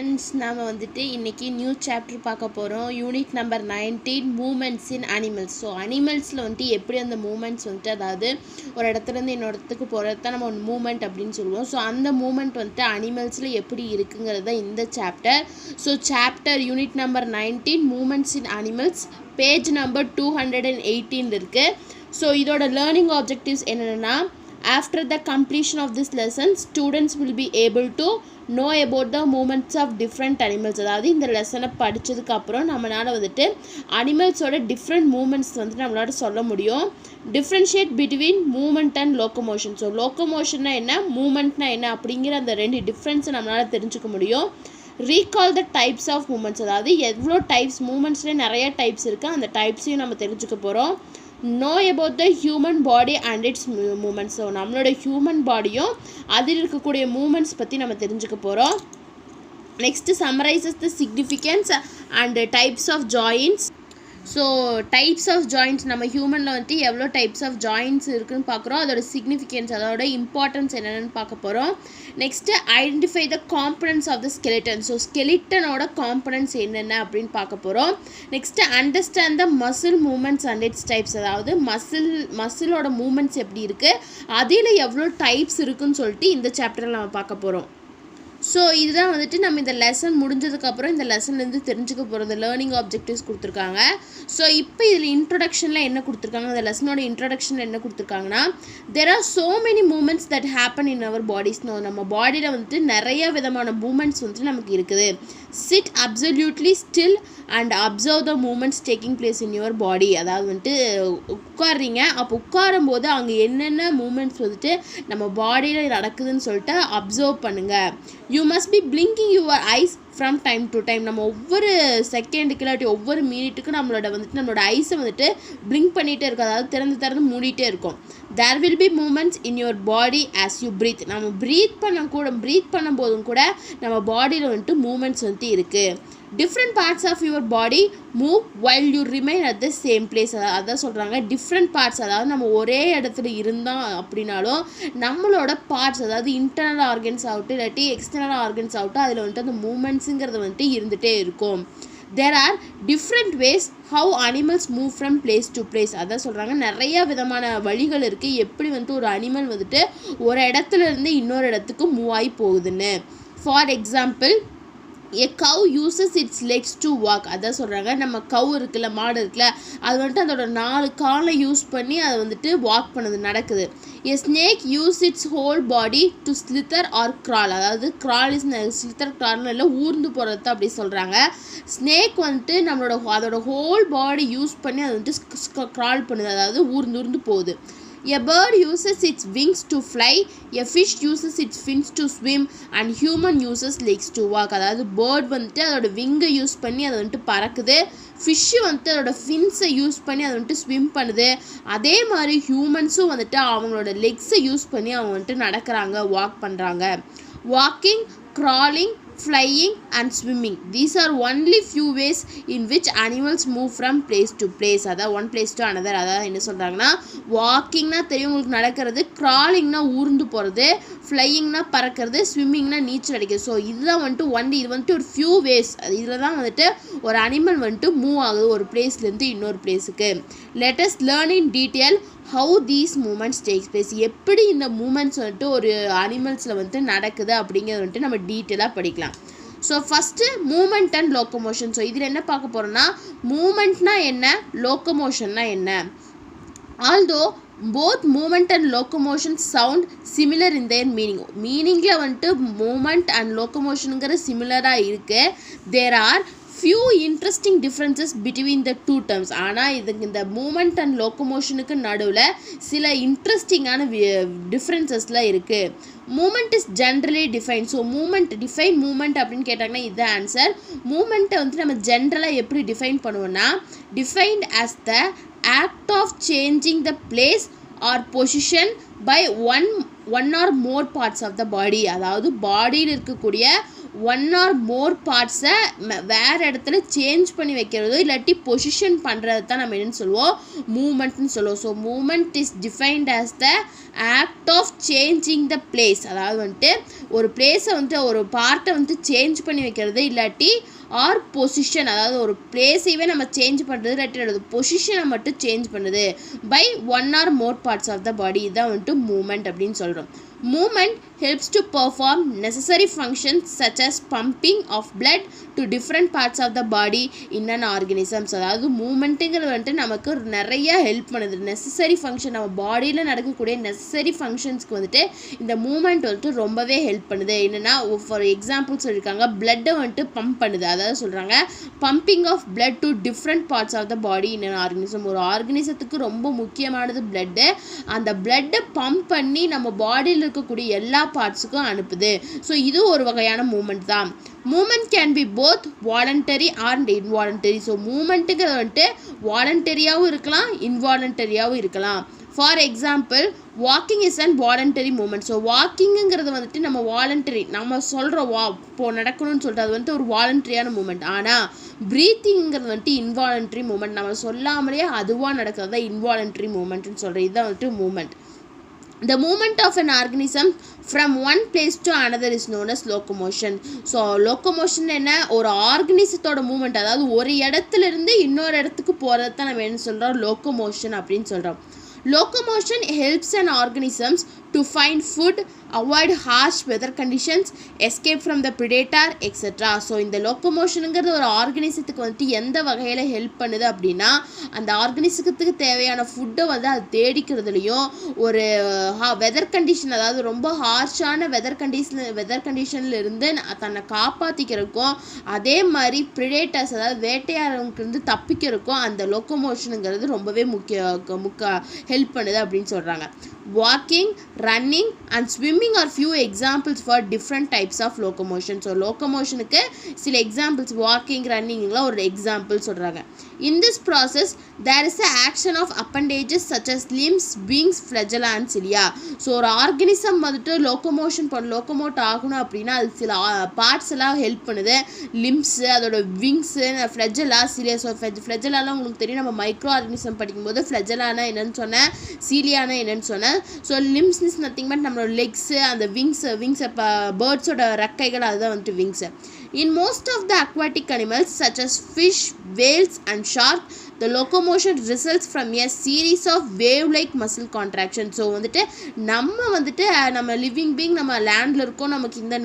Students நாம் வந்துட்டு இன்றைக்கி நியூ சாப்டர் பார்க்க போகிறோம். Unit number 19 movements in animals. So அனிமல்ஸில் வந்துட்டு எப்படி அந்த மூமெண்ட்ஸ் வந்துட்டு, அதாவது ஒரு இடத்துலேருந்து இன்னொரு இடத்துக்கு போகிறது தான் நம்ம மூமெண்ட் அப்படின்னு சொல்லுவோம். ஸோ அந்த மூமெண்ட் வந்துட்டு அனிமல்ஸில் எப்படி இருக்குங்கிறது தான் இந்த chapter. So chapter unit number 19 movements in animals, page number 218 இருக்குது. ஸோ இதோட லேர்னிங் ஆப்ஜெக்டிவ்ஸ் என்னென்னா, after the completion of this lesson students will be able to know about the movements of different animals. அதாவது இந்த லெசனை படித்ததுக்கு அப்புறம் நம்மளால் வந்துட்டு அனிமல்ஸோட different moments வந்துட்டு நம்மளால சொல்ல முடியும். Differentiate between movement and locomotion. So லோக்கோமோஷன்னா என்ன, மூமெண்ட்னா என்ன அப்படிங்கிற அந்த ரெண்டு டிஃப்ரென்ஸை நம்மளால் தெரிஞ்சுக்க முடியும். Recall the types of movements, அதாவது எவ்வளோ டைப்ஸ், மூமெண்ட்ஸ்லேயே நிறைய டைப்ஸ் இருக்குது, அந்த டைப்ஸையும் நம்ம தெரிஞ்சுக்க போகிறோம். know about the human body and its movements. So நம்மளோட ஹியூமன் பாடியும் அதில் இருக்கக்கூடிய மூமெண்ட்ஸ் பற்றி நம்ம தெரிஞ்சுக்க போகிறோம். Next summarises the significance and types of joints. So types of joints, நம்ம ஹியூமனில் வந்துட்டு எவ்வளோ டைப்ஸ் ஆஃப் ஜாயின்ட்ஸ் இருக்குதுன்னு பார்க்குறோம், அதோட சிக்னிஃபிகன்ஸ், அதோட இம்பார்ட்டன்ஸ் என்னென்னு பார்க்க போகிறோம். Next identify the components of the skeleton. So ஸ்கெலிட்டனோட காம்பனன்ட்ஸ் என்னென்ன அப்படின்னு பார்க்க போகிறோம். Next understand the muscle movements and its types, அதாவது மசிலோட மூமெண்ட்ஸ் எப்படி இருக்குது, அதில் எவ்வளோ டைப்ஸ் இருக்குதுன்னு சொல்லிட்டு இந்த சாப்டரில் நம்ம பார்க்க போகிறோம். ஸோ இதுதான் வந்துட்டு நம்ம இந்த லெசன் முடிஞ்சதுக்கப்புறம் இந்த லெசன்லேருந்து தெரிஞ்சுக்க போகிறது. லேர்னிங் ஆப்ஜெக்டிவ்ஸ் கொடுத்துருக்காங்க. ஸோ இப்போ இதில் இன்ட்ரொடக்ஷனில் என்ன கொடுத்துருக்காங்க, இந்த லெசனோட இன்ட்ரொடக்ஷனில் என்ன கொடுத்துருக்காங்கன்னா, there are so many movements that happen in our bodies. நம்ம பாடியில் வந்துட்டு நிறைய விதமான மூமெண்ட்ஸ் வந்துட்டு நமக்கு இருக்குது. Sit absolutely still and observe the movements taking place in your body. அதாவது வந்துட்டு உட்காடுறீங்க, அப்போ உட்காரும் போது அங்கே என்னென்ன மூமெண்ட்ஸ் வந்துட்டு நம்ம பாடியில் நடக்குதுன்னு சொல்லிட்டு அப்சர்வ் பண்ணுங்கள். You must be blinking your eyes from time to time. நம்ம ஒவ்வொரு செகண்டுக்கு இல்லாட்டி ஒவ்வொரு மினிட்டுக்கு நம்மளோட ஐஸை வந்துட்டு பிளிங்க் பண்ணிகிட்டே இருக்கும், அதாவது திறந்து மூடிட்டே இருக்கும். There will be movements in your body as you breathe. நம்ம ப்ரீத் பண்ணும்போதும் கூட நம்ம பாடியில் வந்துட்டு மூமெண்ட்ஸ் வந்துட்டு இருக்குது. Different parts of your body move while you remain at the same place. அதான் சொல்கிறாங்க டிஃப்ரெண்ட் பார்ட்ஸ், அதாவது நம்ம ஒரே இடத்துல இருந்தால் அப்படின்னாலும் நம்மளோட பார்ட்ஸ், அதாவது இன்டர்னல் ஆர்கன்ஸ் ஆகட்டும் இல்லாட்டி எக்ஸ்டர்னல் ஆர்கன்ஸ் ஆகட்டும், அதில் வந்துட்டு அந்த மூமெண்ட்ஸுங்கிறது வந்துட்டு இருந்துகிட்டே இருக்கும். There are different ways how animals move from place to place. அதான் சொல்கிறாங்க நிறைய விதமான வழிகள் இருக்குது எப்படி வந்துட்டு ஒரு அனிமல் வந்துட்டு ஒரு இடத்துல இருந்து இன்னொரு இடத்துக்கு மூவ் ஆகி போகுதுன்னு. For example, a cow uses its legs to walk. அதான் சொல்கிறாங்க நம்ம கவ் இருக்குல்ல, மாடு இருக்குல்ல, அது வந்துட்டு அதோட 4 காலை யூஸ் பண்ணி அது வந்துட்டு வாக் பண்ணுது, நடக்குது. a snake use its whole body to slither or crawl. அதாவது crawl is slither crawl இல்லை, ஊர்ந்து போகிறது அப்படி சொல்கிறாங்க. ஸ்னேக் வந்துட்டு அதோட ஹோல் பாடி யூஸ் பண்ணி அது வந்துட்டு க்ரால் பண்ணுது, அதாவது ஊர்ந்து போகுது. A bird uses its wings to fly, a fish uses its fins to swim, and human uses legs to walk. அதாவது பேர்ட் வந்துட்டு அதோட விங்கை யூஸ் பண்ணி அதை வந்துட்டு பறக்குது, ஃபிஷ்ஷு வந்துட்டு அதோட ஃபின்ஸை யூஸ் பண்ணி அதை வந்துட்டு ஸ்விம் பண்ணுது. அதே மாதிரி ஹியூமன்ஸும் வந்துட்டு அவங்களோட லெக்ஸை யூஸ் பண்ணி அவங்க வந்துட்டு நடக்கிறாங்க, வாக் பண்ணுறாங்க. Walking, crawling, flying and swimming, these are only few ways in which animals move from place to place. அதாவது one place to another. அதாவது என்ன சொல்கிறாங்கன்னா, வாக்கிங்னா தெரியும் உங்களுக்கு நடக்கிறது, க்ராலிங்னா ஊர்ந்து போகிறது, ஃப்ளையிங்னா பறக்கிறது, ஸ்விம்மிங்னா நீச்சல் அடிக்கிறது. ஸோ இதுதான் வந்துட்டு இது வந்துட்டு ஒரு ஃபியூ வேஸ், இதில் தான் வந்துட்டு ஒரு அனிமல் வந்துட்டு மூவ் ஆகுது ஒரு பிளேஸ்லேருந்து இன்னொரு பிளேஸுக்கு. Let us learn in detail how these movements takes place. எப்படி இந்த மூமெண்ட்ஸ் வந்துட்டு ஒரு அனிமல்ஸில் வந்துட்டு நடக்குது அப்படிங்கிறது வந்துட்டு நம்ம டீட்டெயிலாக படிக்கலாம். So first movement and locomotion. So இதில் என்ன பார்க்க போகிறோன்னா, மூமெண்ட்னா என்ன, லோக்கோமோஷன்னா என்ன. Although both movement and locomotion sound similar in their மீனிங்கில் வந்துட்டு மூமெண்ட் அண்ட் லோக்கோமோஷனுங்கிற சிமிலராக இருக்குது. There are few interesting differences between the two terms. ஆனால் இந்த மூமெண்ட் அண்ட் லோக்கோமோஷனுக்கு நடுவில் சில இன்ட்ரெஸ்டிங்கான டிஃப்ரென்சஸ்லாம் இருக்குது. Movement is generally define. So movement அப்படின்னு கேட்டாங்கன்னா இதுதான் ஆன்சர். மூமெண்ட்டை வந்துட்டு நம்ம ஜென்ரலாக எப்படி டிஃபைன் பண்ணுவோன்னா, defined as the act of changing the place or position by one or more parts of the body. அதாவது பாடியில் இருக்கக்கூடிய ஒன் ஆர் மோர் பார்ட்ஸை வேறு இடத்துல சேஞ்ச் பண்ணி வைக்கிறது இல்லாட்டி பொசிஷன் பண்ணுறது தான் நம்ம என்னென்னு சொல்லுவோம், மூமெண்ட்னு சொல்லுவோம். So movement is defined as the act of changing the place. அதாவது வந்துட்டு ஒரு பிளேஸை வந்துட்டு ஒரு பார்ட்டை வந்து சேஞ்ச் பண்ணி வைக்கிறது இல்லாட்டி ஆர் பொசிஷன், அதாவது ஒரு பிளேஸையே நம்ம சேஞ்ச் பண்ணுறது இல்லாட்டி பொசிஷனை மட்டும் சேஞ்ச் பண்ணுது by one or more parts of the body. இதான் வந்துட்டு மூமெண்ட் அப்படின்னு சொல்கிறோம். Movement helps to perform necessary functions such as pumping of blood to different parts of the body in an organism. அதாவது மூமெண்ட்டுங்கிறது வந்துட்டு நமக்கு நிறைய ஹெல்ப் பண்ணுது. நெசசரி ஃபங்க்ஷன், நம்ம பாடியில் நடக்கக்கூடிய நெசசரி ஃபங்க்ஷன்ஸ்க்கு வந்துட்டு இந்த மூமெண்ட் வந்துட்டு ரொம்பவே ஹெல்ப் பண்ணுது. என்னென்னா ஃபார் எக்ஸாம்பிள் சொல்லியிருக்காங்க, பிளட்டை வந்துட்டு பம்ப் பண்ணுது. அதாவது சொல்கிறாங்க pumping of blood to different parts of the body in an organism. ஒரு ஆர்கனிசத்துக்கு ரொம்ப முக்கியமானது பிளட்டு. அந்த பிளட்டை பம்ப் பண்ணி நம்ம பாடியில் இருக்கக்கூடிய எல்லா பார்ட்ஸுக்கும் அனுப்புது. ஸோ இது ஒரு வகையான மூமெண்ட் தான். Movement can be both voluntary and involuntary. So மூமெண்ட்டுங்கிறது வந்துட்டு வாலண்டரியாகவும் இருக்கலாம், இன்வாலண்டரியாகவும் இருக்கலாம். For example, walking is and voluntary movement. So வாக்கிங்குங்கிறது வந்துட்டு நம்ம வாலண்டரி, நம்ம சொல்கிறோம் இப்போது நடக்கணும்னு சொல்லிட்டு அது வந்துட்டு ஒரு வாலண்டரியான மூமெண்ட். ஆனால் ப்ரீத்திங்கிறது வந்துட்டு இன்வாலண்டரி மூமெண்ட். நம்ம சொல்லாமலே அதுவாக நடக்கிறது தான் இன்வாலண்டரி மூமெண்ட்னு சொல்கிறோம். இதுதான் வந்துட்டு moment. The movement of an organism from one place to another is known as locomotion. So locomotion என்ன, ஒரு ஆர்கனிசத்தோட மூமெண்ட், அதாவது ஒரு இடத்துல இருந்து இன்னொரு இடத்துக்கு போகிறது தான் நம்ம என்ன சொல்கிறோம், லோக்கோமோஷன் அப்படின்னு சொல்கிறோம். Locomotion helps an organisms to find food, avoid harsh weather conditions, escape from the predator, etc. So இந்த லோக்கோமோஷனுங்கிறது ஒரு ஆர்கனிசத்துக்கு வந்துட்டு எந்த வகையில் ஹெல்ப் பண்ணுது அப்படின்னா, அந்த ஆர்கனிசத்துக்கு தேவையான ஃபுட்டை வந்து அது தேடிக்கிறதுலையும், ஒரு வெதர் கண்டிஷன், அதாவது ரொம்ப ஹார்ஷான வெதர் கண்டிஷனில் இருந்து தன்னை காப்பாற்றிக்கிறதுக்கும், அதே மாதிரி ப்ரிடேட்டர்ஸ் அதாவது வேட்டையாடுறவங்கிருந்து தப்பிக்கிறதுக்கும் அந்த லோக்கோமோஷனுங்கிறது ரொம்பவே ஹெல்ப் பண்ணுது அப்படின்னு சொல்கிறாங்க. Walking, running and swimming are few examples for different types of locomotion. So லோக்கோமோஷனுக்கு சில எக்ஸாம்பிள்ஸ், வாக்கிங், ரன்னிங்லாம் ஒரு எக்ஸாம்பிள் சொல்கிறாங்க. In this process, there is the action of appendages such as limbs, wings, flagella and cilia. So ஒரு organism வந்துட்டு லோக்கோமோட் ஆகணும் அப்படின்னா அது சில பார்ட்ஸ் எல்லாம் ஹெல்ப் பண்ணுது. லிம்ஸு, அதோட விங்ஸு, ஃப்ளெஜலா, சிலியா. ஸோ ஃப்ளெஜலாலாம் உங்களுக்கு தெரியும், நம்ம மைக்ரோ ஆர்கனிசம் படிக்கும்போது ஃப்ளெஜலானா என்னென்னு சொன்னேன், சீலியானா என்னென்னு சொன்னேன். So limbs is nothing but நம்மளோட லெக்ஸு, அந்த விங்ஸை பேர்ட்ஸோட ரெக்கைகள், அதுதான் வந்துட்டு wings. In most of the aquatic animals such as fish, whales and shark, the locomotion results from a series of wave-like muscle contractions. So வந்துட்டு நம்ம லிவிங் பீங், நம்ம லேண்டில் இருக்கோம், நமக்கு இந்த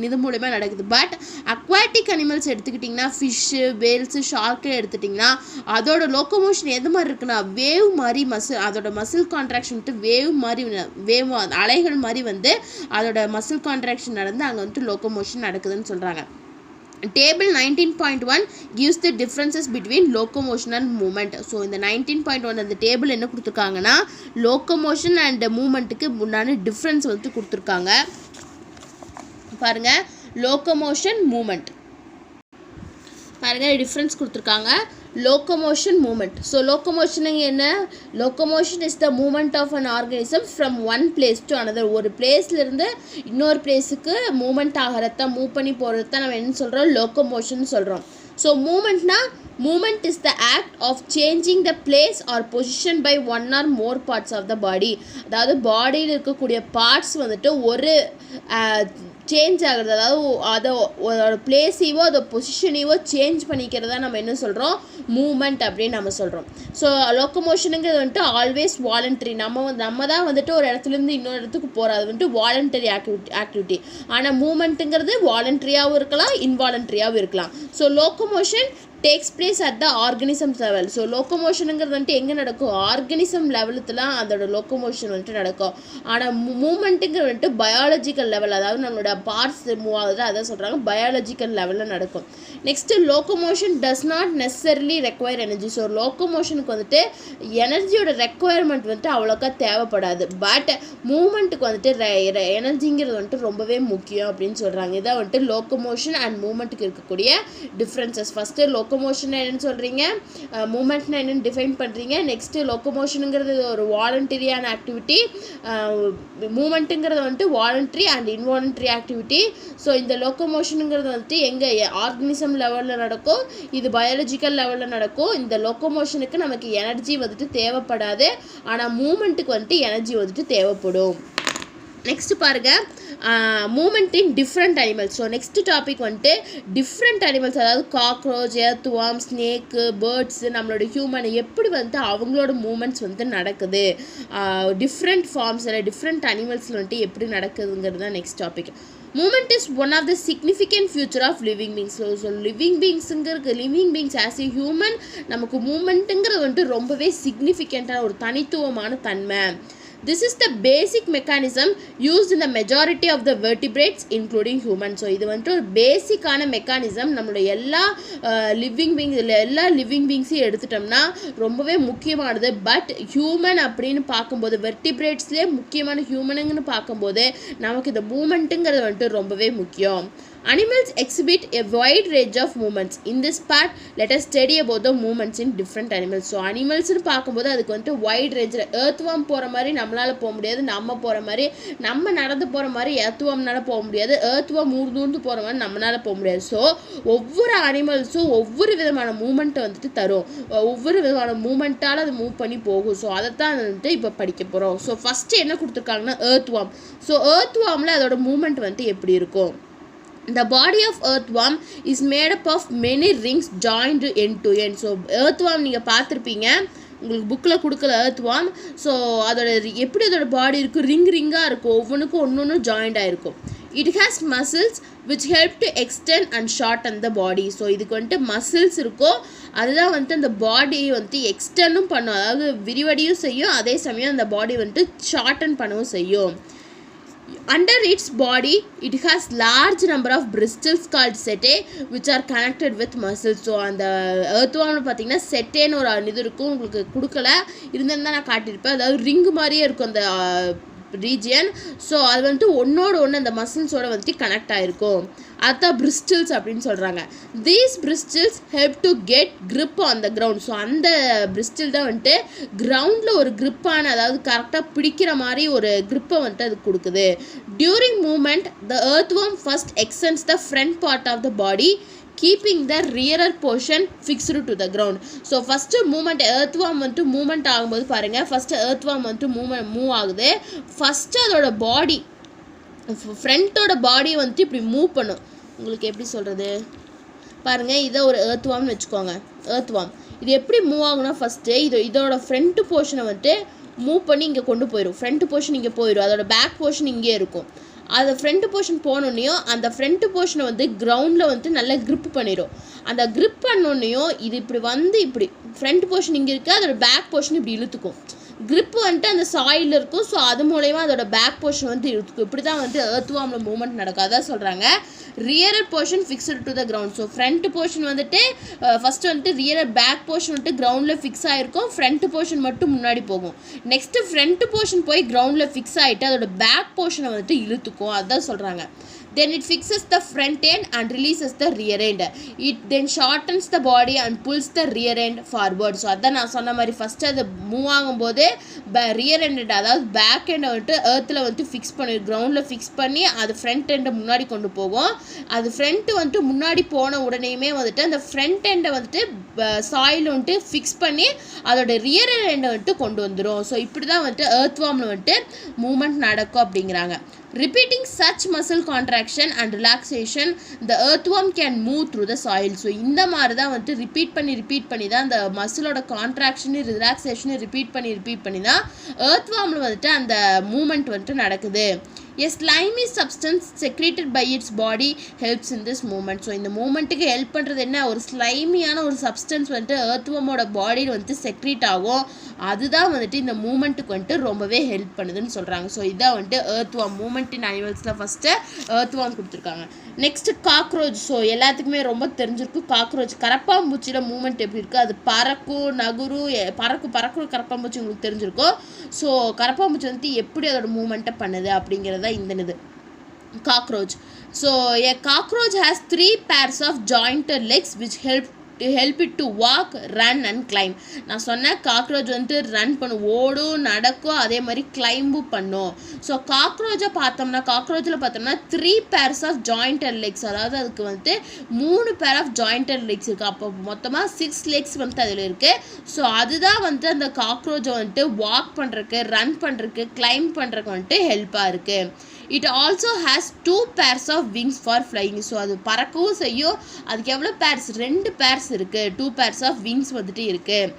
இது மூலமாக நடக்குது. பட் அக்வாட்டிக் அனிமல்ஸ் எடுத்துக்கிட்டிங்கன்னா, ஃபிஷ்ஷு, வேல்ஸு, ஷார்க்கு எடுத்துட்டிங்கன்னா அதோட லோக்கோமோஷன் எது மாதிரி இருக்குன்னா வேவ் மாதிரி அதோட மசில் கான்ட்ராக்ஷன் வந்துட்டு வேவ் அலைகள் மாதிரி வந்து அதோட மசில் கான்ட்ராக்ஷன் நடந்து அங்கே வந்துட்டு லோக்கோமோஷன் நடக்குதுன்னு சொல்கிறாங்க. Table 19.1 gives the differences between locomotion and movement. So இந்த 19.1 அந்த டேபிள் என்ன கொடுத்துருக்காங்கன்னா லோக்கோமோஷன் அண்ட் மூமெண்ட்டுக்கு முன்னாடி டிஃப்ரென்ஸ் வந்துட்டு கொடுத்துருக்காங்க. பாருங்கள், லோக்கோமோஷன், மூமெண்ட் பாருங்கள் டிஃப்ரென்ஸ் கொடுத்துருக்காங்க. locomotion movement. ஸோ லோக்கோமோஷனுங்க என்ன, locomotion is the movement of an organism from one place to another. ஒரு பிளேஸ்லேருந்து இன்னொரு பிளேஸுக்கு மூமெண்ட் ஆகிறத, மூவ் பண்ணி போகிறத நம்ம என்ன சொல்கிறோம், லோக்கோமோஷன் சொல்கிறோம். ஸோ மூமெண்ட்னா, movement is the act of changing the place or position by one or more parts of the body. அதாவது பாடியில் இருக்கக்கூடிய பார்ட்ஸ் வந்துட்டு ஒரு சேஞ்ச் ஆகிறது, அதாவது அதோட பிளேஸையோ அதோட பொசிஷனையோ சேஞ்ச் பண்ணிக்கிறதா நம்ம என்ன சொல்கிறோம், மூமெண்ட் அப்படின்னு நம்ம சொல்கிறோம். ஸோ லோக்கோமோஷனுங்கிறது வந்துட்டு ஆல்வேஸ் வாலண்டரி. நம்ம தான் வந்துட்டு ஒரு இடத்துலேருந்து இன்னொரு இடத்துக்கு போகிறோம், அது வந்துட்டு வாலண்டரி ஆக்டிவிட்டி. ஆனால் மூமெண்ட்டுங்கிறது வாலண்டரியாகவும் இருக்கலாம், இன்வாலண்டரியாகவும் இருக்கலாம். So locomotion takes place at the organism level. So லோக்கோமோஷனுங்கிறது வந்துட்டு எங்கே நடக்கும், ஆர்கனிசம் லெவலுக்குலாம் அதோட லோக்கோமோஷன் வந்துட்டு நடக்கும். ஆனால் மூமெண்ட்டுங்கிறது வந்துட்டு பயாலஜிக்கல் லெவல், அதாவது நம்மளோட பார்ட்ஸ் மூவ் ஆகுது, அதான் சொல்கிறாங்க பயாலஜிக்கல் லெவலில் நடக்கும். Next locomotion does not necessarily require energy. So லோக்கோமோஷனுக்கு வந்துட்டு எனர்ஜியோட ரெக்குவயர்மெண்ட் வந்துட்டு அவ்வளோக்கா தேவைப்படாது. பட் மூமெண்ட்டுக்கு வந்துட்டு எனர்ஜிங்கிறது வந்துட்டு ரொம்பவே முக்கியம் அப்படின்னு சொல்கிறாங்க. இதான் வந்துட்டு லோக்கோமோஷன் அண்ட் மூமெண்ட்டுக்கு இருக்கக்கூடிய டிஃப்ரென்சஸ். ஃபஸ்ட்டு லொக்கோமோஷன் என்னன்னு சொல்கிறீங்க, மூமெண்ட்னா என்னென்னு டிஃபைன் பண்ணுறீங்க. நெக்ஸ்ட்டு லொக்கோமோஷனுங்கிறது ஒரு வாலண்டரியான ஆக்டிவிட்டி, மூமெண்ட்டுங்கிறது வந்துட்டு voluntary and involuntary activity. So இந்த லொக்கோமோஷனுங்கிறது வந்துட்டு எங்கே ஆர்கனிசம் லெவலில் நடக்கும், இது பயாலஜிக்கல் லெவலில் நடக்கும். இந்த லொக்கோமோஷனுக்கு நமக்கு எனர்ஜி வந்துட்டு தேவைப்படாது, ஆனால் மூமெண்ட்டுக்கு வந்துட்டு எனர்ஜி வந்துட்டு தேவைப்படும். நெக்ஸ்ட்டு பாருங்கள், movement in different animals. So next topic வந்துட்டு டிஃப்ரெண்ட் அனிமல்ஸ், அதாவது காக்ரோச், எர்த்வார்ம், ஸ்னேக்கு, பேர்ட்ஸு, நம்மளோட ஹியூமன் எப்படி வந்துட்டு அவங்களோட மூமெண்ட்ஸ் வந்துட்டு நடக்குது, டிஃப்ரெண்ட் ஃபார்ம்ஸில் டிஃப்ரெண்ட் அனிமல்ஸில் வந்துட்டு எப்படி நடக்குதுங்கிறது தான் next topic. Movement is one of the significant feature of living beings. So living beings as a human நமக்கு மூமெண்ட்டுங்கிறது வந்துட்டு ரொம்பவே சிக்னிஃபிகண்ட்டான ஒரு தனித்துவமான தன்மை. This is the basic mechanism used in the majority of the vertebrates including humans. So இது வந்துட்டு ஒரு பேசிக்கான மெக்கானிசம் நம்மளோட எல்லா லிவிங் பீங்ஸையும் எடுத்துட்டோம்னா ரொம்பவே முக்கியமானது. பட் ஹியூமன் அப்படின்னு பார்க்கும்போது வெர்டிபிரேட்ஸ்லேயே முக்கியமான ஹியூமனுங்கன்னு பார்க்கும்போது நமக்கு இந்த மூமெண்ட்டுங்கிறது வந்துட்டு ரொம்பவே முக்கியம். Animals exhibit a wide range of movements. In this part, let us study about the movements in different animals. So அனிமல்ஸ்னு பார்க்கும்போது அதுக்கு வந்துட்டு வைட் ரேஞ்சில் எர்த்வார்ம் போகிற மாதிரி நம்மளால் போக முடியாது, நம்ம போகிற மாதிரி நம்ம நடந்து போகிற மாதிரி எர்த்வார்ம்னால போக முடியாது, எர்த்வார்ம் ஊர்ந்து போகிற மாதிரி நம்மளால் போக முடியாது. ஸோ ஒவ்வொரு அனிமல்ஸும் ஒவ்வொரு விதமான மூமெண்ட்டை வந்துட்டு தரும், ஒவ்வொரு விதமான மூமெண்ட்டால் அது மூவ் பண்ணி போகும். ஸோ அதைத்தான் வந்துட்டு இப்போ படிக்க போகிறோம். ஸோ ஃபஸ்ட்டு என்ன கொடுத்துருக்காங்கன்னா எர்த்வார்ம். ஸோ எர்த்வார்மில் அதோட மூமெண்ட் வந்துட்டு எப்படி இருக்கும். The body of earthworm is made up of many rings joined end to end. So earthworm நீங்கள் பார்த்துருப்பீங்க, உங்களுக்கு புக்கில் கொடுக்கல earthworm. ஸோ அதோட எப்படி அதோட பாடி இருக்கும், ரிங்காக இருக்கும், ஒவ்வொன்றுக்கும் ஒன்று ஜாயிண்ட் ஆகிருக்கும். It has muscles which help to extend and shorten the body. So இதுக்கு வந்துட்டு மசில்ஸ் இருக்கும், அதுதான் வந்துட்டு அந்த பாடியை வந்துட்டு எக்ஸ்டெண்டும் பண்ணும், அதாவது விரிவடையும் செய்யும், அதே சமயம் அந்த பாடி வந்துட்டு ஷார்டன் பண்ணவும் செய்யும். Under its body, it has large number of bristles called setae which are connected with muscles. So அந்த எர்த்வார்ம்ல பார்த்தீங்கன்னா செட்டேன்னு ஒரு இது இருக்கும், உங்களுக்கு கொடுக்கல, இருந்தால் நான் காட்டியிருப்பேன். அதாவது ரிங்கு மாதிரியே இருக்கும் அந்த ரீஜியன். ஸோ அது வந்துட்டு ஒன்றோட ஒன்று அந்த மசில்ஸோட வந்துட்டு கனெக்ட் ஆகிருக்கும், அதுதான் பிரிஸ்டில்ஸ் அப்படின்னு சொல்கிறாங்க. These bristles help to get grip on the ground. So அந்த பிரிஸ்டில் தான் வந்துட்டு கிரவுண்டில் ஒரு grip-ஆன, அதாவது கரெக்டாக பிடிக்கிற மாதிரி ஒரு grip-ஐ வந்துட்டு அது கொடுக்குது. During moment the earthworm first extends the front part of the body keeping the rearer portion fixed to the ground. So first movement earthworm வந்துட்டு மூமெண்ட் ஆகும்போது பாருங்கள், ஃபஸ்ட்டு எர்த்வார்ம் வந்துட்டு மூவ் ஆகுது. ஃபஸ்ட்டு அதோட பாடி ஃப்ரண்ட்டோட பாடியை வந்துட்டு இப்படி மூவ் பண்ணும். உங்களுக்கு எப்படி சொல்கிறது பாருங்கள், இதை ஒரு எர்த்வார்ம்னு வச்சுக்கோங்க. எர்த்வார்ம் இது எப்படி மூவ் ஆகுனா, ஃபஸ்ட்டு இதோட ஃப்ரண்ட் போர்ஷனை வந்துட்டு மூவ் பண்ணி இங்கே கொண்டு போயிடும், ஃப்ரண்ட் போர்ஷன் இங்கே போயிடும், அதோட பேக் போர்ஷன் இங்கே இருக்கும். அது ஃப்ரண்ட் போர்ஷன் போனோன்னையும் அந்த ஃப்ரண்ட் போர்ஷனை வந்து கிரவுண்டில் வந்துட்டு நல்லா grip பண்ணிடும். அந்த grip பண்ணோன்னையும் இது இப்படி வந்து இப்படி ஃப்ரண்ட் போர்ஷன் இங்கே இருக்குது, அதோட பேக் போர்ஷன் இப்படி இழுத்துக்கும். grip வந்துட்டு அந்த சாயில் இருக்கும், ஸோ அது மூலயமா அதோட பேக் போர்ஷன் வந்து இழுத்துக்கும். இப்படி தான் வந்து எர்த்வார்மில் மூவ்மெண்ட் நடக்கும். அதான் சொல்கிறாங்க rearer portion fixed to the ground. So front portion வந்துட்டு ஃபஸ்ட்டு வந்துட்டு ரியரர் பேக் போர்ஷன் வந்துட்டு கிரவுண்டில் ஃபிக்ஸ் ஆகிருக்கும், ஃப்ரண்ட் போர்ஷன் மட்டும் முன்னாடி போகும். நெக்ஸ்ட்டு ஃப்ரண்ட் போர்ஷன் போய் கிரவுண்டில் ஃபிக்ஸ் ஆகிட்டு அதோட பேக் போர்ஷனை வந்துட்டு இழுத்துக்கும், அதுதான் சொல்கிறாங்க. Then it fixes the front end and releases the rear end. It then shortens the body and pulls the rear end forward. So அதான் நான் சொன்ன மாதிரி ஃபஸ்ட்டு அது மூவ் ஆகும்போது ரியர் எண்ட், அதாவது பேக் எண்டை வந்துட்டு எர்த்தில் வந்துட்டு ஃபிக்ஸ் பண்ணி கிரவுண்டில் ஃபிக்ஸ் பண்ணி அது ஃப்ரண்ட் எண்டை முன்னாடி கொண்டு போகும். அது ஃப்ரண்ட்டு வந்துட்டு முன்னாடி போன உடனேயுமே வந்துட்டு அந்த ஃப்ரண்ட் எண்டை வந்துட்டு சாயில் வந்துட்டு ஃபிக்ஸ் பண்ணி அதோட ரியர் எண்டை வந்துட்டு கொண்டு வந்துடும். ஸோ இப்படி தான் வந்துட்டு எர்த்வார்மில் வந்துட்டு மூமெண்ட் நடக்கும் அப்படிங்கிறாங்க. Repeating such muscle contraction and relaxation, the earthworm can move through the soil. So இந்த மாதிரி தான் வந்துட்டு ரிப்பீட் பண்ணி தான் அந்த மசிலோட கான்ட்ராக்ஷனு ரிலாக்ஸேஷனு ரிப்பீட் பண்ணி தான் எர்த்வார்மில் வந்துட்டு அந்த மூமெண்ட் வந்துட்டு நடக்குது. A slimy substance secreted by its body helps in this movement. So இந்த மூமெண்ட்டுக்கு ஹெல்ப் பண்ணுறது என்ன, ஒரு ஸ்லைமியான ஒரு சப்ஸ்டன்ஸ் வந்துட்டு எர்த்வார்மோட பாடியில் வந்துட்டு செக்ரீட் ஆகும், அதுதான் வந்துட்டு இந்த மூமெண்ட்டுக்கு வந்துட்டு ரொம்பவே ஹெல்ப் பண்ணுதுன்னு சொல்கிறாங்க. ஸோ இதான் வந்துட்டு எர்த்வார்ம் மூமெண்ட் இன் அனிமல்ஸில் ஃபஸ்ட்டு எர்த்வார்ம் கொடுத்துருக்காங்க. Next cockroach. ஸோ எல்லாத்துக்குமே ரொம்ப தெரிஞ்சிருக்கும் காக்ரோச். கரப்பாம்பூச்சியில் மூமெண்ட் எப்படி இருக்குது, அது பறக்கும் கரப்பாம்பூச்சி உங்களுக்கு தெரிஞ்சிருக்கும். ஸோ கரப்பாம்பூச்சி வந்துட்டு எப்படி அதோட மூமெண்ட்டை பண்ணுது அப்படிங்கிறது இந்த இது cockroach. So a cockroach has 3 pairs of jointed legs which help help it to walk, run and climb. நான் சொன்ன காக்ரோச் வந்துட்டு ரன் பண்ணும், ஓடும், நடக்கும், அதே மாதிரி கிளைம்பும் பண்ணும். ஸோ காக்ரோச்சில் பார்த்தோம்னா 3 pairs of jointed legs, அதாவது அதுக்கு வந்துட்டு 3 pair of jointed legs இருக்குது. அப்போ மொத்தமாக 6 legs வந்துட்டு அதில் இருக்குது. ஸோ அதுதான் வந்துட்டு அந்த காக்ரோச்சை வந்துட்டு வாக் பண்ணுறதுக்கு, ரன் பண்ணுறதுக்கு, கிளைம் பண்ணுறதுக்கு வந்துட்டு ஹெல்ப்பாக இருக்குது. It also has 2 pairs of wings for flying. So அது பறக்கவும் செய்யும். அதுக்கு எவ்வளோ பேர்ஸ்? 2 pairs இருக்குது. 2 pairs of wings வந்துட்டு இருக்குது.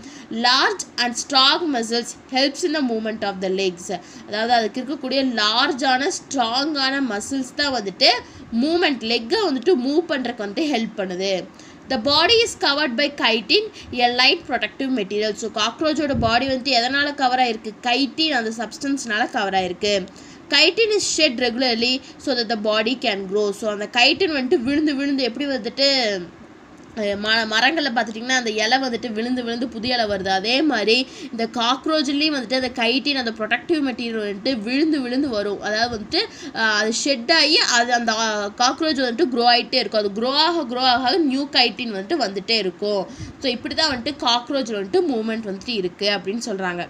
Large and strong muscles helps in the movement of the legs. அதாவது அதுக்கு இருக்கக்கூடிய லார்ஜான ஸ்ட்ராங்கான மசில்ஸ் தான் வந்துட்டு மூமெண்ட், லெக்கை வந்துட்டு மூவ் பண்ணுறதுக்கு வந்துட்டு ஹெல்ப் பண்ணுது. The body is covered by chitin, a light protective material. So காக்ரோச்சோட பாடி வந்துட்டு எதனால் கவர் ஆகிருக்கு? கைட்டின் அந்த சப்ஸ்டன்ஸ்னால கவர் ஆகிருக்கு. chitin is shed regularly so that the body can grow. So அந்த chitin வந்துட்டு விழுந்து எப்படி வந்துட்டு மரங்களில் பார்த்துட்டிங்கன்னா அந்த இலை வந்துட்டு விழுந்து புதிய இலை வருது, அதே மாதிரி இந்த காக்ரோச்லேயும் வந்துட்டு அந்த கைட்டின் அந்த ப்ரொடக்டிவ் மெட்டீரியல் வந்துட்டு விழுந்து வரும். அதாவது வந்துட்டு அது ஷெட் ஆகி அது அந்த காக்ரோச் வந்துட்டு க்ரோ ஆகிட்டே இருக்கும். அது க்ரோ ஆக நியூ கைட்டின் வந்துட்டே இருக்கும். ஸோ இப்படி தான் வந்துட்டு காக்ரோச்சில் வந்துட்டு மூவ்மெண்ட் வந்துட்டு இருக்குது அப்படின்னு சொல்கிறாங்க.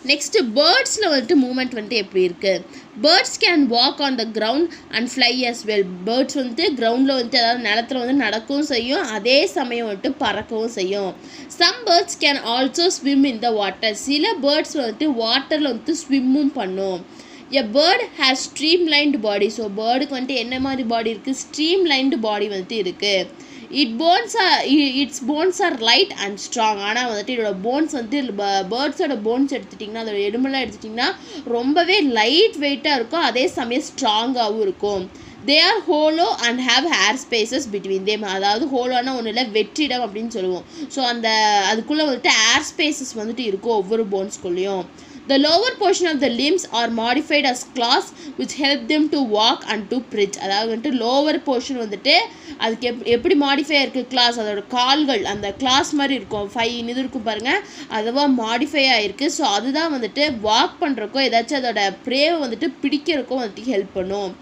நெக்ஸ்ட்டு பேர்ட்ஸில் வந்துட்டு மூமெண்ட் வந்துட்டு எப்படி இருக்குது? Birds can walk on the ground and fly as well. Birds வந்துட்டு கிரவுண்டில் வந்துட்டு அதாவது நிலத்தில் வந்து நடக்கவும் செய்யும், அதே சமயம் வந்துட்டு பறக்கவும் செய்யும். Some birds can also swim in the water. சில பேர்ட்ஸ் வந்துட்டு வாட்டரில் வந்துட்டு ஸ்விம்மும் பண்ணும். A bird has streamlined body. So பேர்டுக்கு வந்துட்டு என்ன மாதிரி பாடி இருக்குது? ஸ்ட்ரீம்லைன்டு பாடி வந்துட்டு இருக்குது. Its bones are light and strong. ஆனால் வந்துட்டு இதோட போன்ஸ் வந்துட்டு பேர்ட்ஸோட போன்ஸ் எடுத்துட்டிங்கன்னா, அதோட எலும்பெல்லாம் எடுத்துட்டிங்கன்னா ரொம்பவே லைட் வெயிட்டாக இருக்கும், அதே சமயம் ஸ்ட்ராங்காகவும் இருக்கும். They are hollow and have hair spaces between them. அதாவது ஹோலோனா ஒன்றும் இல்லை, வெற்றிடம் அப்படின்னு சொல்லுவோம். ஸோ அந்த அதுக்குள்ளே வந்துட்டு ஏர் ஸ்பேசஸ் வந்துட்டு இருக்கும் ஒவ்வொரு போன்ஸ்குள்ளேயும். The lower portion of the limbs are modified as claws which help them to walk and to bridge. அதாவது வந்துட்டு லோவர் போர்ஷன் வந்துட்டு அதுக்கு எப்படி மாடிஃபை இருக்குது? கிளாஸ், அதோட கால்கள் அந்த கிளாஸ் மாதிரி இருக்கும், 5 இது இருக்கும் பாருங்கள், அதுவாக மாடிஃபை ஆகிருக்கு. ஸோ அதுதான் வந்துட்டு வாக் பண்ணுறக்கோ ஏதாச்சும் அதோட ப்ரேவை வந்துட்டு பிடிக்கிறதுக்கும் வந்துட்டு ஹெல்ப் பண்ணும்.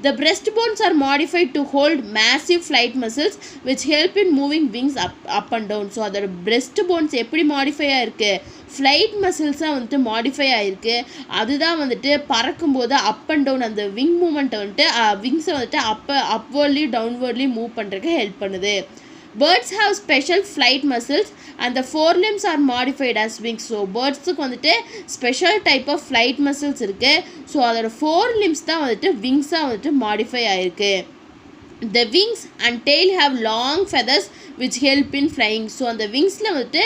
The breast bones are modified to hold massive flight muscles which help in moving wings up and down. So அதோட breast bones எப்படி மாடிஃபை ஆகிருக்கு? ஃப்ளைட் மசில்ஸாக வந்துட்டு மாடிஃபை ஆகிருக்கு. அதுதான் வந்துட்டு பறக்கும்போது அப் அண்ட் டவுன் அந்த விங் மூமெண்ட்டை வந்துட்டு விங்ஸை வந்துட்டு அப்வர்ட்லி டவுன்வர்ட்லி மூவ் பண்ணுறதுக்கு ஹெல்ப் பண்ணுது. Birds have special flight muscles and the forelimbs are modified as wings. So பேர்ட்ஸுக்கு வந்துட்டு special type of flight muscles இருக்குது. ஸோ அதோட 4 limbs தான் வந்துட்டு விங்ஸாக வந்துட்டு மாடிஃபை ஆகிருக்கு. The wings and tail have long feathers which help in flying. So அந்த விங்ஸில் வந்துட்டு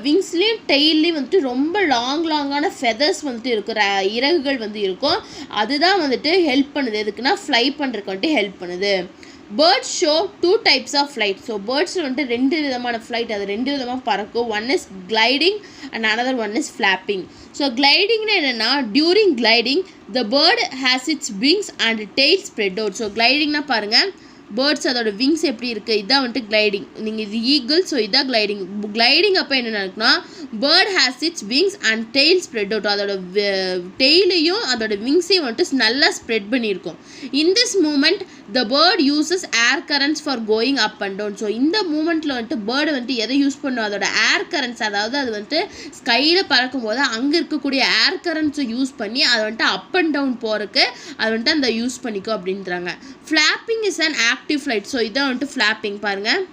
விங்ஸ்லேயும் டெய்லையும் வந்துட்டு ரொம்ப லாங்கான ஃபெதர்ஸ் வந்துட்டு இருக்கிற இறகுகள் வந்து இருக்கும். அதுதான் வந்துட்டு ஹெல்ப் பண்ணுது. எதுக்குன்னா ஃப்ளை பண்ணுறதுக்கு வந்துட்டு ஹெல்ப் பண்ணுது. Birds show 2 types of flight. So பேர்ட்ஸில் வந்துட்டு 2 விதமான ஃப்ளைட், அது 2 விதமாக பறக்கும். One is gliding and another one is flapping. So glidingனா என்னென்னா, during gliding the bird has its wings and tail spread out. So glidingனா பாருங்கள், பேர்ட்ஸ் அதோட விங்ஸ் எப்படி இருக்குது, இதான் வந்துட்டு கிளைடிங். நீங்கள் இது ஈகிள், ஸோ இதான் கிளைடிங். கிளைடிங் அப்போ என்ன இருக்குன்னா, bird has its wings and tail spread out. அதோட டெய்லையும் அதோட விங்ஸையும் வந்துட்டு நல்லா ஸ்ப்ரெட் பண்ணியிருக்கும். In this movement the bird uses air currents for going up and down. So இந்த மூமெண்ட்டில் வந்துட்டு பேர்டு வந்துட்டு எதை யூஸ் பண்ணும்? அதோட ஏர் கரண்ட்ஸ், அதாவது அது வந்துட்டு ஸ்கையில் பறக்கும்போது அங்கே இருக்கக்கூடிய ஏர் கரண்ட்ஸை யூஸ் பண்ணி அதை வந்துட்டு அப் அண்ட் டவுன் போகிறதுக்கு அது வந்துட்டு அந்த யூஸ் பண்ணிக்கோ அப்படின்றாங்க. Flapping is an active flight. So இதான் வந்துட்டு ஃப்ளாப்பிங் பாருங்கள்.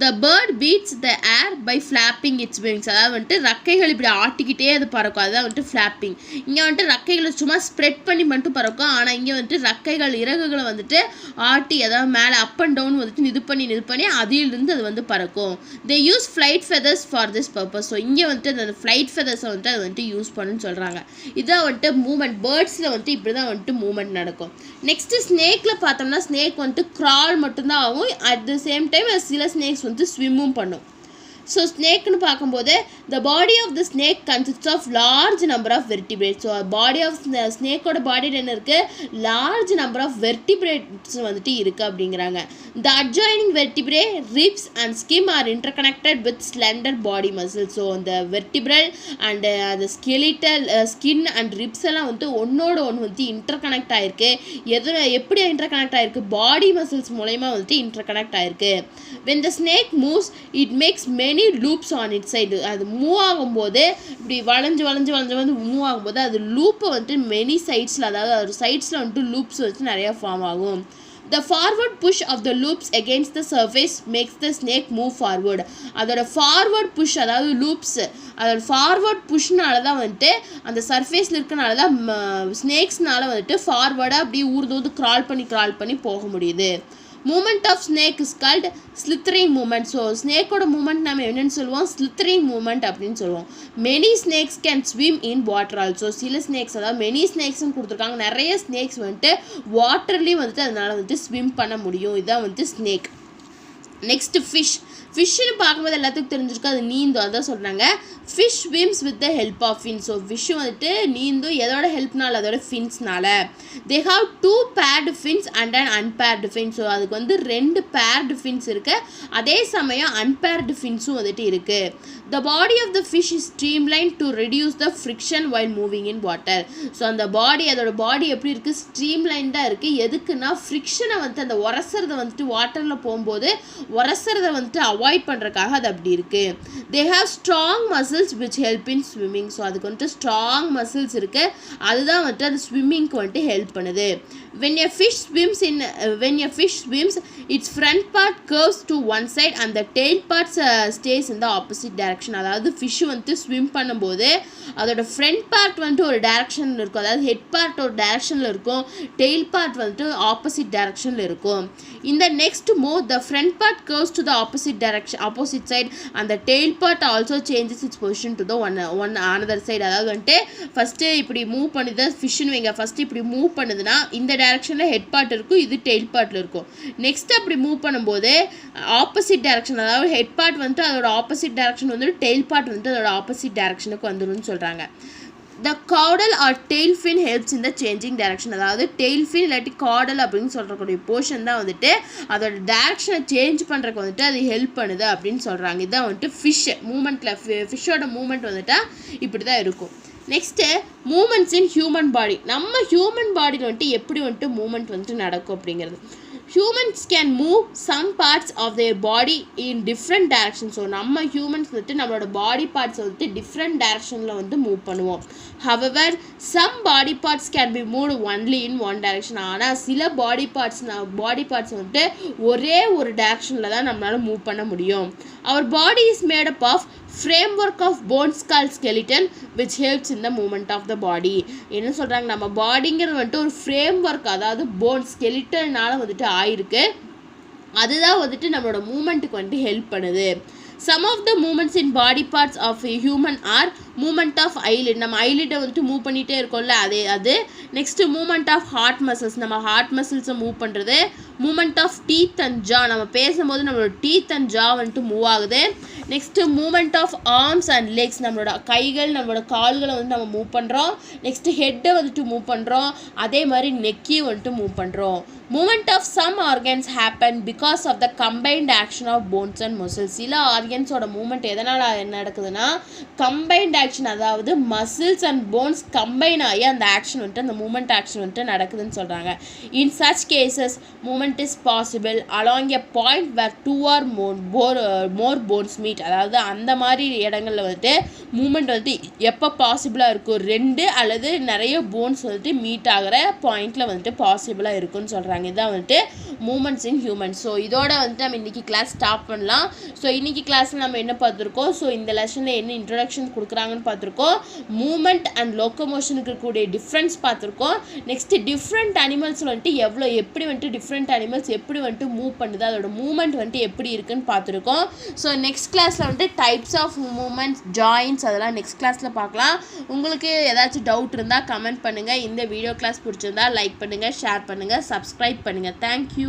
The bird beats the air by flapping its wings. அதாவது வந்துட்டு ரெக்கைகள் இப்படி ஆட்டிக்கிட்டே அது பறக்கும், அதுதான் வந்துட்டு ஃப்ளாப்பிங். இங்கே வந்துட்டு ரெக்கைகளை சும்மா ஸ்ப்ரெட் பண்ணி மட்டும் பறக்கும், ஆனால் இங்கே வந்துட்டு ரெக்கைகள் இறகுகளை வந்துட்டு ஆட்டி, அதாவது மேலே அப் அண்ட் டவுன் வந்துட்டு இது பண்ணி அதிலிருந்து அது வந்து பறக்கும். They use flight feathers for this purpose. So இங்கே வந்துட்டு அந்த ஃப்ளைட் ஃபெதர்ஸை வந்துட்டு அது வந்துட்டு யூஸ் பண்ணுன்னு சொல்கிறாங்க. இதான் வந்துட்டு மூமெண்ட். பேர்ட்ஸில் வந்துட்டு இப்படி தான் வந்துட்டு மூமெண்ட் நடக்கும். நெக்ஸ்ட்டு ஸ்னேக்கில் பார்த்தோம்னா, ஸ்னேக் வந்துட்டு க்ரால் மட்டும்தான் ஆகும். அட் த சேம் டைம் சில ஸ்னேக்ஸ் வந்து ஸ்விம்மும் பண்ணும். ஸோ ஸ்னேக்னு பார்க்கும்போது the body of the snake consists of large number of vertebrates. So body of ஸ்னேக்கோட பாடியில் என்ன இருக்குது, லார்ஜ் நம்பர் ஆஃப் வெர்டிபிரேட்ஸ் வந்துட்டு இருக்குது அப்படிங்கிறாங்க. the adjoining vertebrae, ribs and skin are interconnected with slender body muscles. So அந்த vertebral and அந்த skeletal skin and ribs எல்லாம் வந்து ஒன்னோட ஒன்று வந்து இன்டர்கனெக்ட் ஆகிருக்கு. எப்படி இன்டர்கனெக்ட் ஆகிருக்கு, பாடி மசில்ஸ் மூலயமா வந்துட்டு இன்டர்கனெக்ட் ஆகிருக்கு. when the snake moves it makes many loops on its side. அது மூவ் ஆகும்போது இப்படி வளைஞ்சு வந்து மூவ் ஆகும்போது அது லூப்பை வந்துட்டு மெனி சைட்ஸில், அதாவது ஒரு சைட்ஸில் வந்துட்டு லூப்ஸ் வந்துட்டு நிறையா ஃபார்ம் ஆகும். The forward push of the loops against the surface makes the snake move forward. அதோட ஃபார்வர்ட் புஷ், அதாவது லூப்ஸ், அதோட ஃபார்வர்ட் புஷ்னால தான் வந்துட்டு அந்த சர்ஃபேஸில் இருக்கனால தான் ஸ்னேக்ஸ்னால வந்துட்டு ஃபார்வர்டாக அப்படியே ஊர்ந்து க்ரால் பண்ணி போக முடியுது. Movement of snake is called slithering movement. So ஸ்னேக்கோட மூமெண்ட் நம்ம என்னென்னு சொல்லுவோம், ஸ்லித்தரிங் மூமெண்ட் அப்படின்னு சொல்லுவோம். Many snakes can swim in water also. சில ஸ்னேக்ஸ், அதாவது மெனி ஸ்னேக்ஸ்னு கொடுத்துருக்காங்க, நிறைய ஸ்னேக்ஸ் வந்துட்டு வாட்டர்லேயும் வந்துட்டு அதனால் வந்துட்டு ஸ்விம் பண்ண முடியும். இதுதான் வந்துட்டு ஸ்னேக். நெக்ஸ்ட் ஃபிஷ்ஷுன்னு பார்க்கும்போது எல்லாத்துக்கும் தெரிஞ்சிருக்கு, அது நீந்தும். அதான் சொல்கிறாங்க fish swims with the help of fins. So fish வந்துட்டு நீந்தும் எதோட ஹெல்ப்னால, அதோட ஃபின்ஸ்னால. They have 2 paired fins and an unpaired fin. ஸோ அதுக்கு வந்து 2 paired fins இருக்குது, அதே சமயம் unpaired ஃபின்ஸும் வந்துட்டு இருக்குது. The body of the fish is streamline to reduce the friction while moving in water. So அந்த அதோட பாடி எப்படி இருக்குது, ஸ்ட்ரீம்லைன்டாக இருக்குது. எதுக்குன்னா ஃப்ரிக்ஷனை வந்துட்டு, அந்த உரசுறதை வந்துட்டு வாட்டரில் போகும்போது உரசுறதை வந்துட்டு அவாய்ட் பண்ணுறதுக்காக அது அப்படி இருக்குது. They have strong muscles which help in swimming. So அதுக்கு வந்துட்டு ஸ்ட்ராங் மசில்ஸ் இருக்குது, அதுதான் வந்துட்டு அது ஸ்விம்மிங்க்கு வந்துட்டு ஹெல்ப் பண்ணுது. when a fish swims its front part curves to one side and the tail part stays in the opposite direction. அதாவது fish வந்து ஸ்விம் பண்ணும்போது அதோட ஃப்ரண்ட் பார்ட் வந்துட்டு ஒரு டைரக்ஷனில் இருக்கும், அதாவது ஹெட் பார்ட் ஒரு டைரக்ஷனில் இருக்கும், டெய்ல் பார்ட் வந்துட்டு ஆப்போசிட் டைரக்ஷனில் இருக்கும். in the next move the front part curves to the opposite side and the tail part also changes its position to the one another side. அதாவது வந்துட்டு ஃபஸ்ட்டு இப்படி move பண்ணுது ஃபிஷ்ஷுன்னு வைங்க, ஃபஸ்ட்டு இப்படி move பண்ணுதுன்னா இந்த டைரக்ஷனில் ஹெட் பார்ட் இருக்கும், இது டெய்ல் பார்ட்டில் இருக்கும். நெக்ஸ்ட் அப்படி மூவ் பண்ணும்போது ஆப்போசிட் டைரக்ஷன், அதாவது ஹெட் பார்ட் வந்துட்டு அதோட ஆப்போசிட் டைரக்ஷன் வந்துட்டு டெய்ல் பார்ட் வந்துட்டு அதோட ஆப்போசிட் டைரக்ஷனுக்கு வந்துடும்னு சொல்கிறாங்க. The caudal or tail fin helps in the changing direction. அதாவது tail fin இல்லாட்டி caudal அப்படின்னு சொல்கிறக்கூடிய போர்ஷன் தான் வந்துட்டு அதோட டைரக்ஷனை சேஞ்ச் பண்ணுறதுக்கு வந்துட்டு அது ஹெல்ப் பண்ணுது அப்படின்னு சொல்கிறாங்க. இதான் வந்துட்டு மூமெண்ட்டில் ஃபிஷ்ஷோட மூமெண்ட் வந்துட்டு இப்படி தான் இருக்கும். Next moments in human body. நம்ம ஹியூமன் பாடியில் வந்துட்டு எப்படி வந்துட்டு மூமெண்ட் வந்துட்டு நடக்கும் அப்படிங்கிறது. humans can move some parts of their body in different directions. So நம்ம ஹியூமன்ஸ் வந்துட்டு நம்மளோட பாடி பார்ட்ஸ் வந்துட்டு டிஃப்ரெண்ட் டைரக்ஷனில் வந்து மூவ் பண்ணுவோம். however some body parts can be moved only in one direction. ஆனால் சில பாடி பார்ட்ஸ் வந்துட்டு ஒரே ஒரு டைரக்ஷனில் தான் நம்மளால் மூவ் பண்ண முடியும். our body is made up of framework of bones called skeleton which helps in the movement of the body. என்ன சொல்கிறாங்க, நம்ம பாடிங்கிறது வந்துட்டு ஒரு ஃப்ரேம் ஒர்க், அதாவது போன் ஸ்கெலிட்டல்னால வந்துட்டு ஆயிருக்கு, அதுதான் வந்துட்டு நம்மளோட மூமெண்ட்டுக்கு வந்துட்டு ஹெல்ப் பண்ணுது. some of the movements in body parts of a human are movement of eyelid. நம்ம ஐலிட்டை வந்துட்டு மூவ் பண்ணிகிட்டே இருக்கோம்ல, அது next moment of heart muscles, நம்ம ஹார்ட் மசில்ஸை மூவ் பண்ணுறது. Moment of teeth and jaw, நம்ம பேசும்போது நம்மளோட டீத் அண்ட் ஜா வந்துட்டு மூவ் ஆகுது. Next moment of arms and legs, நம்மளோட கைகள் நம்மளோட கால்களை வந்து நம்ம மூவ் பண்ணுறோம். நெக்ஸ்ட்டு ஹெட்டை வந்துட்டு மூவ் பண்ணுறோம், அதே மாதிரி நெக்கையும் வந்துட்டு மூவ் பண்ணுறோம். Moment of some organs happen because of the combined action of bones and muscles. சில ஆர்கன்ஸோட மூமெண்ட் எதனால் நடக்குதுன்னா கம்பைன்ட் ஆக்ஷன், அதாவது மசில்ஸ் அண்ட் போன்ஸ் கம்பைன் ஆகி அந்த ஆக்ஷன் வந்துட்டு அந்த மூமெண்ட் ஆக்ஷன் வந்துட்டு நடக்குதுன்னு சொல்கிறாங்க. In such cases moment is possible along a point where 2 or more bones meet. அதாவது அந்த மாதிரி இடங்களில் வந்துட்டு மூமெண்ட் வந்துட்டு எப்போ பாசிபிளாக இருக்கும், 2 அல்லது நிறைய போன்ஸ் வந்துட்டு மீட் ஆகிற பாயிண்டில் வந்துட்டு பாசிபிளாக இருக்குன்னு சொல்கிறாங்க. இதான் வந்துட்டு மூமெண்ட்ஸ் இன் ஹியூமன்ஸ். ஸோ இதோட வந்துட்டு நம்ம இன்றைக்கி கிளாஸ் ஸ்டாப் பண்ணலாம். ஸோ இன்றைக்கி கிளாஸில் நம்ம என்ன பார்த்துருக்கோம், ஸோ இந்த லெசனில் என்ன இன்ட்ரடக்ஷன் கொடுக்குறாங்கன்னு பார்த்துருக்கோம். மூமெண்ட் அண்ட் லோக்கோமோஷனுக்கு இருக்கக்கூடிய டிஃப்ரென்ஸ் பார்த்துருக்கோம். நெக்ஸ்ட்டு டிஃப்ரெண்ட் அனிமல்ஸ் வந்துட்டு எப்படி வந்துட்டு டிஃப்ரெண்ட் அனிமல்ஸ் எப்படி வந்துட்டு மூவ் பண்ணுது, அதோட மூமெண்ட் வந்துட்டு எப்படி இருக்குன்னு பார்த்துருக்கோம். ஸோ நெக்ஸ்ட் கிளாஸில் வந்துட்டு டைப்ஸ் ஆஃப் மூமெண்ட்ஸ், ஜாயின்ஸ், அதெல்லாம் நெக்ஸ்ட் கிளாஸில் பார்க்கலாம். உங்களுக்கு ஏதாச்சும் டவுட் இருந்தால் கமெண்ட் பண்ணுங்கள். இந்த வீடியோ கிளாஸ் பிடிச்சிருந்தா லைக் பண்ணுங்கள், ஷேர் பண்ணுங்கள், சப்ஸ்கிரைப் பண்ணுங்கள். தேங்க்யூ.